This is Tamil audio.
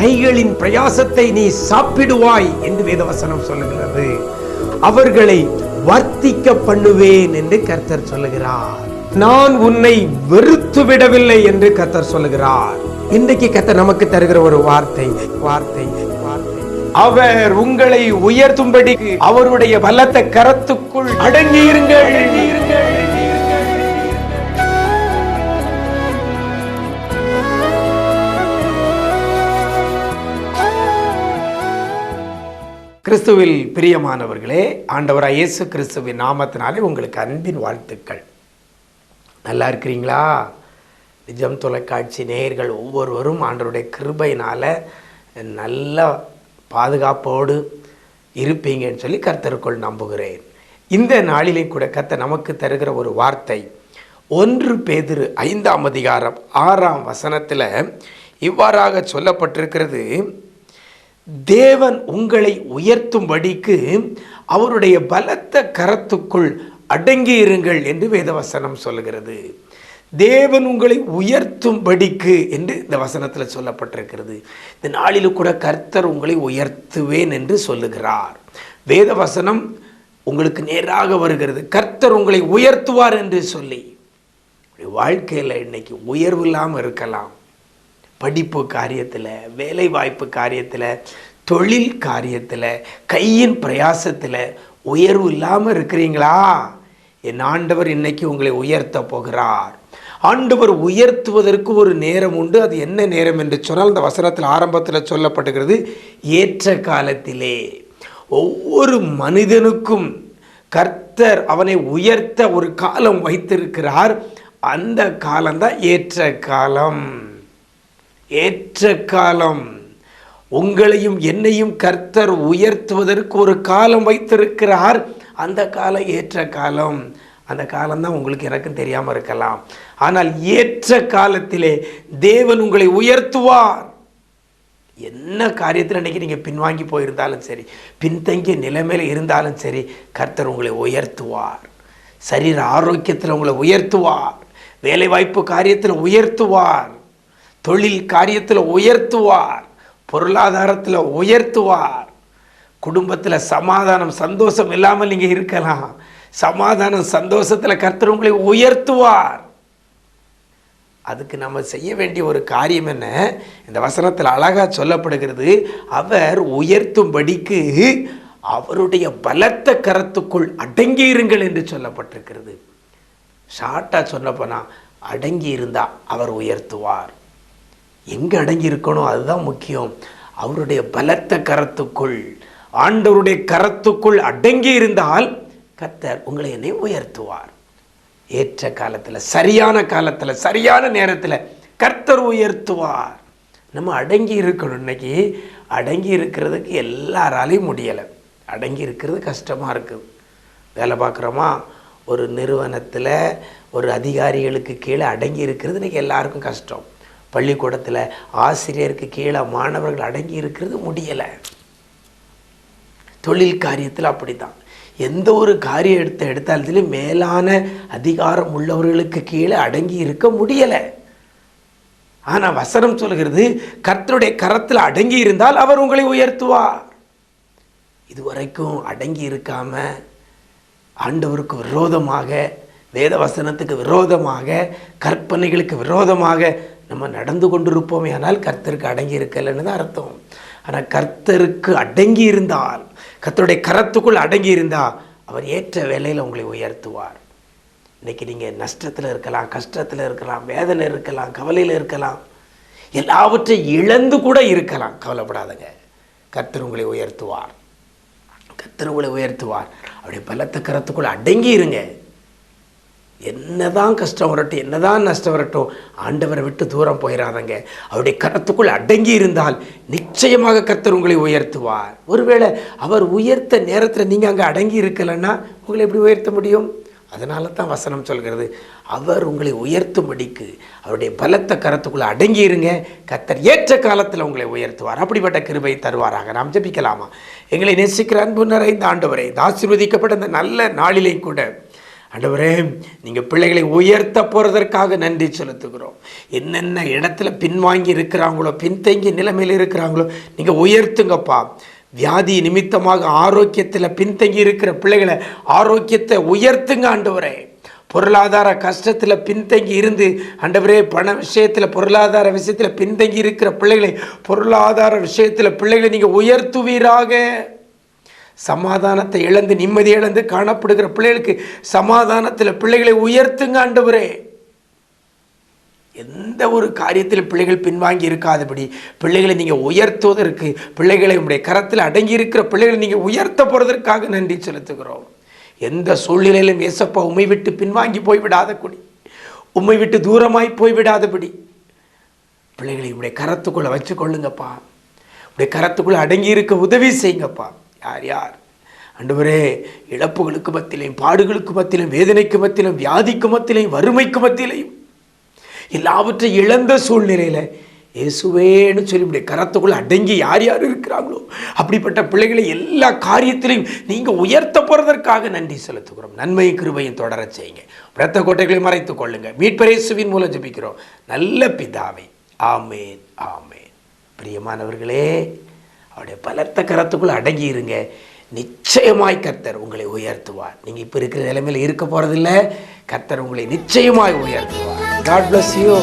கைகளின் பிரயாசத்தை நீ சாப்பிடுவாய் என்று வேதவசனம் சொல்லுகிறது. அவர்களை வர்த்திக்க பண்ணுவேன் என்று கர்த்தர் சொல்லுகிறார். நான் உன்னை வெறுத்து விடவில்லை என்று கர்த்தர் சொல்லுகிறார். இன்றைக்கு கர்த்தர் நமக்கு தருகிற ஒரு வார்த்தை. அவர் உங்களை உயர்த்தும்படி அவருடைய பலத்த கரத்துக்குள் அடங்கியிருங்கள். கிறிஸ்துவில் பிரியமானவர்களே, ஆண்டவராய் இயேசு கிறிஸ்துவின் நாமத்தினாலே உங்களுக்கு அன்பின் வாழ்த்துக்கள். நல்லா இருக்கிறீங்களா? நிஜம் தொலைக்காட்சி நேயர்கள் ஒவ்வொருவரும் ஆண்டவருடைய கிருபையினால் நல்ல பாதுகாப்போடு இருப்பீங்கன்னு சொல்லி கர்த்தருக்குள் நம்புகிறேன். இந்த நாளிலே கூட கர்த்தர் நமக்கு தருகிற ஒரு வார்த்தை 1 பேதுரு 5ஆம் அதிகாரம் 6ஆம் வசனத்தில் இவ்வாறாக சொல்லப்பட்டிருக்கிறது. தேவன் உங்களை உயர்த்தும்படிக்கு அவருடைய பலத்த கரத்துக்குள் அடங்கி இருங்கள் என்று வேதவசனம் சொல்லுகிறது. தேவன் உங்களை உயர்த்தும்படிக்கு என்று இந்த வசனத்தில் சொல்லப்பட்டிருக்கிறது. இந்த நாளில் கூட கர்த்தர் உங்களை உயர்த்துவேன் என்று சொல்லுகிறார். வேதவசனம் உங்களுக்கு நேராக வருகிறது. கர்த்தர் உங்களை உயர்த்துவார் என்று சொல்லி வாழ்க்கையில் இன்னைக்கு உயர்வு இல்லாமல் இருக்கலாம். படிப்பு காரியத்தில், வேலை வாய்ப்பு காரியத்தில், தொழில் காரியத்தில், கையின் பிரயாசத்தில் உயர்வு இல்லாமல் இருக்கிறீங்களா? என் ஆண்டவர் இன்னைக்கு உங்களை உயர்த்த போகிறார். ஆண்டவர் உயர்த்துவதற்கு ஒரு நேரம் உண்டு. அது என்ன நேரம் என்று சொன்னால் இந்த வசனத்தில் ஆரம்பத்தில் சொல்லப்பட்டுகிறது, ஏற்ற காலத்திலே. ஒவ்வொரு மனிதனுக்கும் கர்த்தர் அவனை உயர்த்த ஒரு காலம் வைத்திருக்கிறார். அந்த காலம்தான் ஏற்ற காலம். ஏற்ற காலம். உங்களையும் என்னையும் கர்த்தர் உயர்த்துவதற்கு ஒரு காலம் வைத்திருக்கிறார். அந்த காலம் ஏற்ற காலம். அந்த காலம்தான் உங்களுக்கு எனக்கும் தெரியாமல் இருக்கலாம். ஆனால் ஏற்ற காலத்திலே தேவன் உங்களை உயர்த்துவார். என்ன காரியத்தில் இன்றைக்கி நீங்கள் பின்வாங்கி போயிருந்தாலும் சரி, பின்தங்கிய நிலைமையில் இருந்தாலும் சரி, கர்த்தர் உங்களை உயர்த்துவார். சரீர ஆரோக்கியத்தில் உங்களை உயர்த்துவார். வேலைவாய்ப்பு காரியத்தில் உயர்த்துவார். தொழில் காரியத்தில் உயர்த்துவார். பொருளாதாரத்தில் உயர்த்துவார். குடும்பத்தில் சமாதானம் சந்தோஷம் இல்லாமல் நீங்கள் இருக்கலாம். சமாதானம் சந்தோஷத்தில் கர்த்தர் உங்களை உயர்த்துவார். அதுக்கு நம்ம செய்ய வேண்டிய ஒரு காரியம் என்ன? இந்த வசனத்தில் அழகாக சொல்லப்படுகிறது. அவர் உயர்த்தும்படிக்கு அவருடைய பலத்த கரத்துக்குள் அடங்கி இருங்கள் என்று சொல்லப்பட்டிருக்கிறது. ஷார்ட்டாக சொன்னப்போனா அடங்கி இருந்தால் அவர் உயர்த்துவார். எங்கே அடங்கி இருக்கணும் அதுதான் முக்கியம். அவருடைய பலத்த கரத்துக்குள், ஆண்டவருடைய கரத்துக்குள் அடங்கி இருந்தால் கர்த்தர் உங்களை என்னை உயர்த்துவார். ஏற்ற காலத்தில், சரியான காலத்தில், சரியான நேரத்தில் கர்த்தர் உயர்த்துவார். நம்ம அடங்கி இருக்கணும். இன்னைக்கு அடங்கி இருக்கிறதுக்கு எல்லாராலையும் முடியலை. அடங்கி இருக்கிறது கஷ்டமாக இருக்குது. வேலை பார்க்குறோமா, ஒரு நிறுவனத்தில் ஒரு அதிகாரிகளுக்கு கீழே அடங்கி இருக்கிறது இன்றைக்கி எல்லாருக்கும் கஷ்டம். பள்ளிக்கூடத்தில் ஆசிரியருக்கு கீழே மாணவர்கள் அடங்கி இருக்கிறது முடியலை. தொழில் காரியத்தில் அப்படி தான். எந்த ஒரு காரியம் எடுத்தாலும் மேலான அதிகாரம் உள்ளவர்களுக்கு கீழே அடங்கி இருக்க முடியலை. ஆனால் வசனம் சொல்கிறது, கர்த்தருடைய கரத்தில் அடங்கி இருந்தால் அவர் உங்களை உயர்த்துவார். இதுவரைக்கும் அடங்கி இருக்காம ஆண்டவருக்கு விரோதமாக, வேத வசனத்துக்கு விரோதமாக, கற்பனைகளுக்கு விரோதமாக நம்ம நடந்து கொண்டிருப்போமே. ஆனால் கர்த்தருக்கு அடங்கி இருக்கலைன்னு தான் அர்த்தம். ஆனால் கர்த்தருக்கு அடங்கி இருந்தால், கர்த்தருடைய கரத்துக்குள் அடங்கி இருந்தால் அவர் ஏற்ற வேலையில் உங்களை உயர்த்துவார். இன்றைக்கி நீங்கள் நஷ்டத்தில் இருக்கலாம், கஷ்டத்தில் இருக்கலாம், வேதனை இருக்கலாம், கவலையில் இருக்கலாம், எல்லாவற்றையும் இழந்து கூட இருக்கலாம். கவலைப்படாதங்க, கர்த்தர் உங்களை உயர்த்துவார். கர்த்தர் உங்களை உயர்த்துவார். அவருடைய பலத்த கரத்துக்குள் அடங்கி இருங்க. என்னதான் கஷ்டம் வரட்டும், என்னதான் நஷ்டம் வரட்டும், ஆண்டவரை விட்டு தூரம் போயிடாதங்க. அவருடைய கரத்துக்குள் அடங்கி இருந்தால் நிச்சயமாக கர்த்தர் உங்களை உயர்த்துவார். ஒருவேளை அவர் உயர்த்த நேரத்தில் நீங்கள் அங்கே அடங்கி இருக்கலைன்னா உங்களை எப்படி உயர்த்த முடியும்? அதனால தான் வசனம் சொல்கிறது, அவர் உங்களை உயர்த்தும்படிக்கு அவருடைய பலத்த கரத்துக்குள்ளே அடங்கி இருங்க. கர்த்தர் ஏற்ற காலத்தில் உங்களை உயர்த்துவார். அப்படிப்பட்ட கிருபை தருவாராக. நாம் ஜெபிக்கலாமா? எங்களை நேசிக்கிற அன்பு நிறைந்த ஆண்டவரே, ஆசீர்வதிக்கப்பட்ட இந்த நல்ல நாளிலே கூட ஆண்டவரே, நீங்கள் பிள்ளைகளை உயர்த்த போகிறதற்காக நன்றி செலுத்துகிறோம். என்னென்ன இடத்துல பின்வாங்கி இருக்கிறாங்களோ, பின்தங்கி நிலைமையில் இருக்கிறாங்களோ, நீங்கள் உயர்த்துங்கப்பா. வியாதி நிமித்தமாக ஆரோக்கியத்தில் பின்தங்கி இருக்கிற பிள்ளைகளை ஆரோக்கியத்தை உயர்த்துங்க ஆண்டவரே. பொருளாதார கஷ்டத்தில் பின்தங்கி இருந்து ஆண்டவரே, பண விஷயத்தில் பொருளாதார விஷயத்தில் பின்தங்கி இருக்கிற பிள்ளைகளை பொருளாதார விஷயத்தில் பிள்ளைகளை நீங்கள் உயர்த்துவீராக. சமாதானத்தை இழந்து நிம்மதி இழந்து காணப்படுகிற பிள்ளைகளுக்கு சமாதானத்தில் பிள்ளைகளை உயர்த்துங்க ஆண்டவரே. எந்த ஒரு காரியத்தில் பிள்ளைகள் பின்வாங்கி இருக்காதபடி பிள்ளைகளை நீங்கள் உயர்த்துவதற்கு, பிள்ளைகளை உங்களுடைய கரத்தில் அடங்கி இருக்கிற பிள்ளைகளை நீங்கள் உயர்த்த போகிறதற்காக நன்றி செலுத்துகிறோம். எந்த சூழ்நிலையிலும் ஏசப்பா உம்மை விட்டு பின்வாங்கி போய்விடாதபடி, உம்மை விட்டு தூரமாய் போய்விடாதபடி பிள்ளைகளை உடைய கரத்துக்குள்ளே வச்சு கொள்ளுங்கப்பா. உடைய கரத்துக்குள்ளே அடங்கி இருக்க உதவி செய்யுங்கப்பா. யார் யார் ஆண்டவரே இழப்புகளுக்கு மத்தியிலையும், பாடுகளுக்கு மத்தியிலும், வேதனைக்கு மத்தியிலும், வியாதிக்கு மத்தியிலையும், வறுமைக்கு மத்தியிலையும் எல்லாவற்றையும் இழந்த சூழ்நிலையில் இயேசுவேன்னு சொல்லி உடைய கரத்துக்குள்ள அடங்கி யார் யார் இருக்கிறாங்களோ அப்படிப்பட்ட பிள்ளைகளை எல்லா காரியத்திலையும் நீங்கள் உயர்த்த போகிறதற்காக நன்றி செலுத்துகிறோம். நன்மை கிருபையும் தொடர செய்யுங்க. இரத்த கோட்டைகளை மறைத்துக் கொள்ளுங்க. மீட்பர் இயேசுவின் மூலம் ஜெபிக்கிறோம் நல்ல பிதாவே, ஆமேன் ஆமேன். பிரியமானவர்களே, அவருடைய பலத்த கரத்துக்குள்ள அடங்கி இருங்க. நிச்சயமாய் கர்த்தர் உங்களை உயர்த்துவார். நீங்கள் இப்போ இருக்கிற நிலைமையில் இருக்க போகிறதில்ல. கர்த்தர் உங்களை நிச்சயமாய் உயர்த்துவார். God bless you.